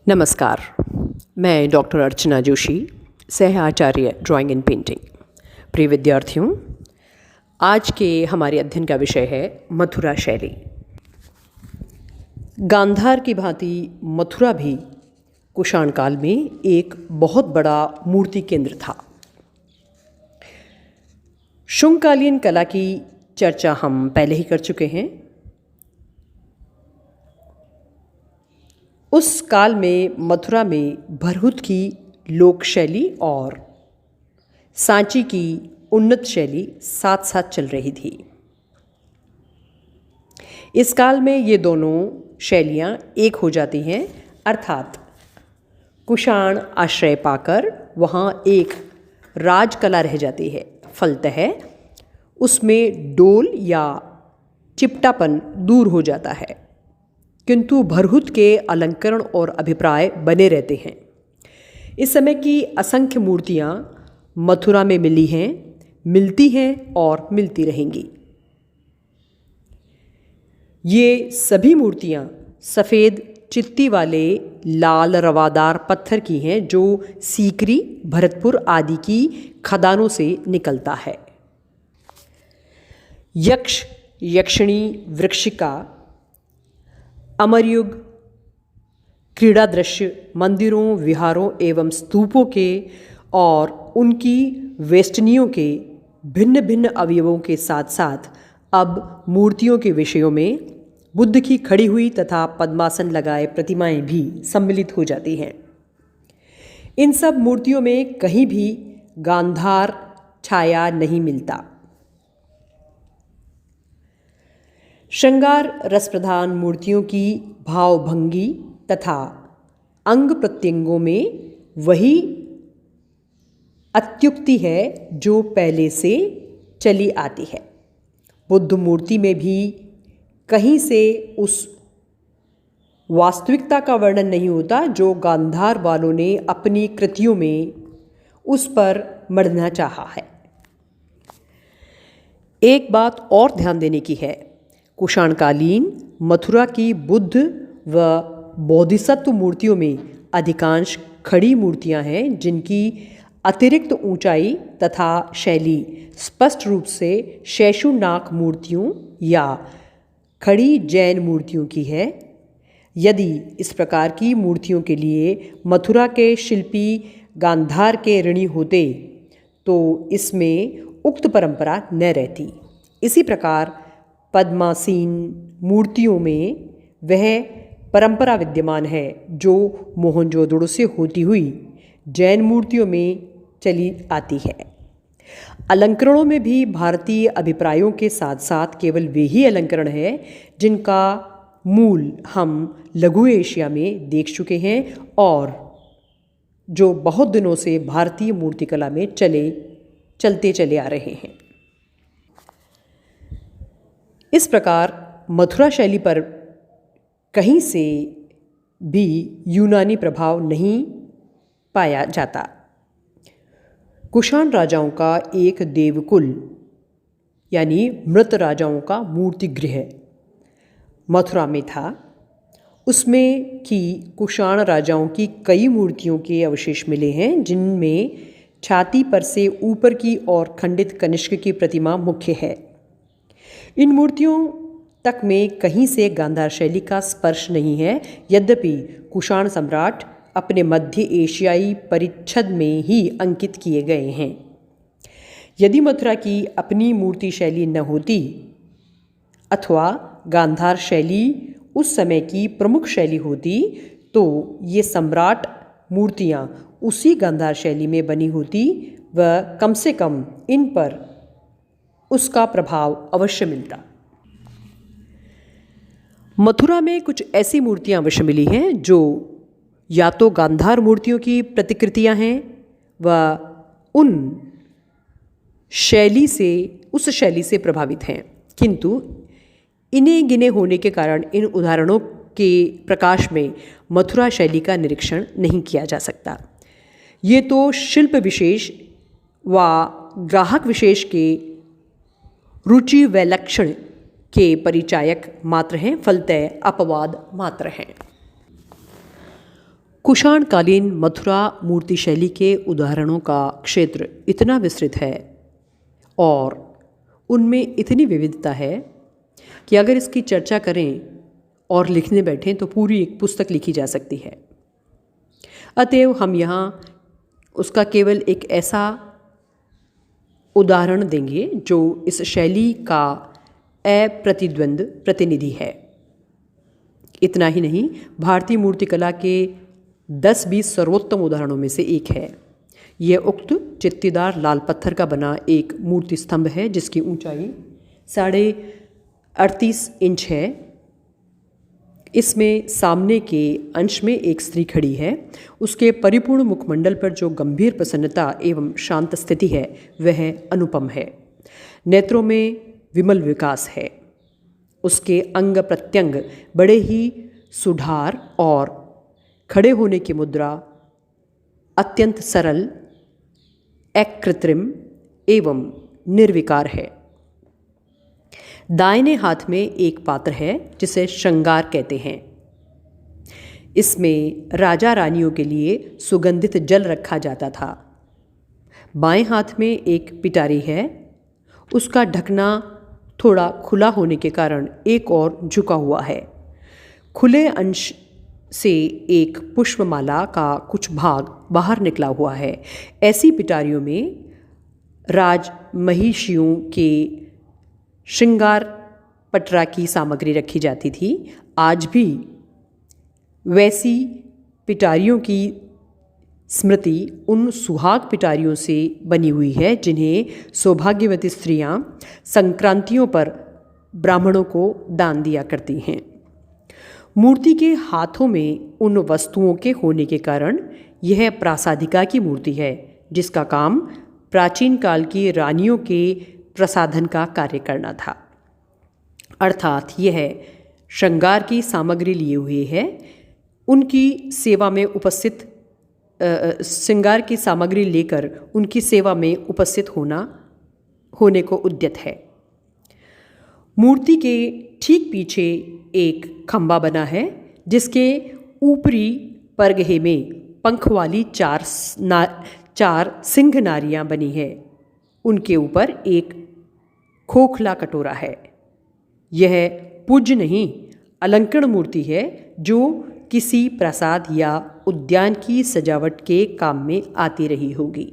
नमस्कार। मैं डॉक्टर अर्चना जोशी, सह आचार्य ड्राइंग एंड पेंटिंग। प्रिय विद्यार्थियों, आज के हमारे अध्ययन का विषय है मथुरा शैली। गांधार की भांति मथुरा भी कुषाण काल में एक बहुत बड़ा मूर्ति केंद्र था। शुंगकालीन कला की चर्चा हम पहले ही कर चुके हैं। उस काल में मथुरा में भरहुत की लोक शैली और सांची की उन्नत शैली साथ साथ चल रही थी। इस काल में ये दोनों शैलियाँ एक हो जाती हैं, अर्थात कुषाण आश्रय पाकर वहाँ एक राजकला रह जाती है। फलतः उसमें डोल या चिपटापन दूर हो जाता है, किंतु भरहुत के अलंकरण और अभिप्राय बने रहते हैं। इस समय की असंख्य मूर्तियाँ मथुरा में मिली हैं, मिलती हैं और मिलती रहेंगी। ये सभी मूर्तियाँ सफ़ेद चित्ती वाले लाल रवादार पत्थर की हैं, जो सीकरी, भरतपुर आदि की खदानों से निकलता है। यक्ष, यक्षिणी, वृक्षिका, अमरयुग, क्रीड़ा दृश्य मंदिरों, विहारों एवं स्तूपों के और उनकी वेष्टनियों के भिन्न भिन्न अवयवों के साथ साथ अब मूर्तियों के विषयों में बुद्ध की खड़ी हुई तथा पद्मासन लगाए प्रतिमाएं भी सम्मिलित हो जाती हैं। इन सब मूर्तियों में कहीं भी गांधार छाया नहीं मिलता। श्रृंगार रस प्रधान मूर्तियों की भावभंगी तथा अंग प्रत्यंगों में वही अत्युक्ति है जो पहले से चली आती है। बुद्ध मूर्ति में भी कहीं से उस वास्तविकता का वर्णन नहीं होता जो गांधार वालों ने अपनी कृतियों में उस पर मढ़ना चाहा है। एक बात और ध्यान देने की है, कुषाणकालीन मथुरा की बुद्ध व बोधिसत्व मूर्तियों में अधिकांश खड़ी मूर्तियां हैं, जिनकी अतिरिक्त ऊंचाई तथा शैली स्पष्ट रूप से शैशुनाक मूर्तियों या खड़ी जैन मूर्तियों की है। यदि इस प्रकार की मूर्तियों के लिए मथुरा के शिल्पी गांधार के ऋणी होते तो इसमें उक्त परंपरा न रहती। इसी प्रकार पद्मासीन मूर्तियों में वह परंपरा विद्यमान है जो मोहनजोदड़ो से होती हुई जैन मूर्तियों में चली आती है। अलंकरणों में भी भारतीय अभिप्रायों के साथ साथ केवल वे ही अलंकरण है जिनका मूल हम लघु एशिया में देख चुके हैं और जो बहुत दिनों से भारतीय मूर्तिकला में चलते चले आ रहे हैं। इस प्रकार मथुरा शैली पर कहीं से भी यूनानी प्रभाव नहीं पाया जाता। कुषाण राजाओं का एक देवकुल यानी मृत राजाओं का मूर्तिगृह मथुरा में था। उसमें की कुषाण राजाओं की कई मूर्तियों के अवशेष मिले हैं, जिनमें छाती पर से ऊपर की ओर खंडित कनिष्क की प्रतिमा मुख्य है। इन मूर्तियों तक में कहीं से गांधार शैली का स्पर्श नहीं है, यद्यपि कुषाण सम्राट अपने मध्य एशियाई परिच्छद में ही अंकित किए गए हैं। यदि मथुरा की अपनी मूर्ति शैली न होती अथवा गांधार शैली उस समय की प्रमुख शैली होती तो ये सम्राट मूर्तियाँ उसी गांधार शैली में बनी होती व कम से कम इन पर उसका प्रभाव अवश्य मिलता। मथुरा में कुछ ऐसी मूर्तियाँ अवश्य मिली हैं जो या तो गांधार मूर्तियों की प्रतिकृतियाँ हैं व उस शैली से प्रभावित हैं, किंतु इन्हें गिने होने के कारण इन उदाहरणों के प्रकाश में मथुरा शैली का निरीक्षण नहीं किया जा सकता। ये तो शिल्प विशेष व ग्राहक विशेष के रुचि वैलक्षण के परिचायक मात्र हैं, फलतः अपवाद मात्र हैं। कुषाणकालीन मथुरा मूर्ति शैली के उदाहरणों का क्षेत्र इतना विस्तृत है और उनमें इतनी विविधता है कि अगर इसकी चर्चा करें और लिखने बैठें तो पूरी एक पुस्तक लिखी जा सकती है। अतएव हम यहाँ उसका केवल एक ऐसा उदाहरण देंगे जो इस शैली का अप्रतिद्वंद प्रतिनिधि है। इतना ही नहीं, भारतीय मूर्तिकला के 10-20 सर्वोत्तम उदाहरणों में से एक है। यह उक्त चित्तीदार लाल पत्थर का बना एक मूर्ति स्तंभ है जिसकी ऊंचाई 38.5 इंच है। इसमें सामने के अंश में एक स्त्री खड़ी है। उसके परिपूर्ण मुखमंडल पर जो गंभीर प्रसन्नता एवं शांत स्थिति है वह अनुपम है। नेत्रों में विमल विकास है। उसके अंग प्रत्यंग बड़े ही सुधार और खड़े होने की मुद्रा अत्यंत सरल, अकृत्रिम एवं निर्विकार है। दाहिने हाथ में एक पात्र है जिसे श्रृंगार कहते हैं। इसमें राजा रानियों के लिए सुगंधित जल रखा जाता था। बाएं हाथ में एक पिटारी है। उसका ढकना थोड़ा खुला होने के कारण एक और झुका हुआ है। खुले अंश से एक पुष्पमाला का कुछ भाग बाहर निकला हुआ है। ऐसी पिटारियों में राजमहिषियों के श्रृंगार पटरा की सामग्री रखी जाती थी। आज भी वैसी पिटारियों की स्मृति उन सुहाग पिटारियों से बनी हुई है जिन्हें सौभाग्यवती स्त्रियां संक्रांतियों पर ब्राह्मणों को दान दिया करती हैं। मूर्ति के हाथों में उन वस्तुओं के होने के कारण यह प्रासादिका की मूर्ति है जिसका काम प्राचीन काल की रानियों के प्रसाधन का कार्य करना था। अर्थात यह श्रृंगार की सामग्री लिए हुए है। उनकी सेवा में उपस्थित श्रृंगार की सामग्री लेकर उनकी सेवा में उपस्थित होने को उद्यत है। मूर्ति के ठीक पीछे एक खंबा बना है जिसके ऊपरी परगहे में पंख वाली चार सिंह नारियां बनी है। उनके ऊपर एक खोखला कटोरा है। यह पूज्य नहीं, अलंकरण मूर्ति है जो किसी प्रासाद या उद्यान की सजावट के काम में आती रही होगी।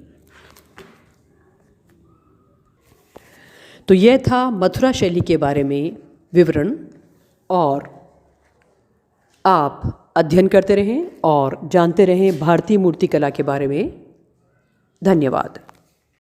तो यह था मथुरा शैली के बारे में विवरण, और आप अध्ययन करते रहें और जानते रहें भारतीय मूर्तिकला के बारे में। धन्यवाद।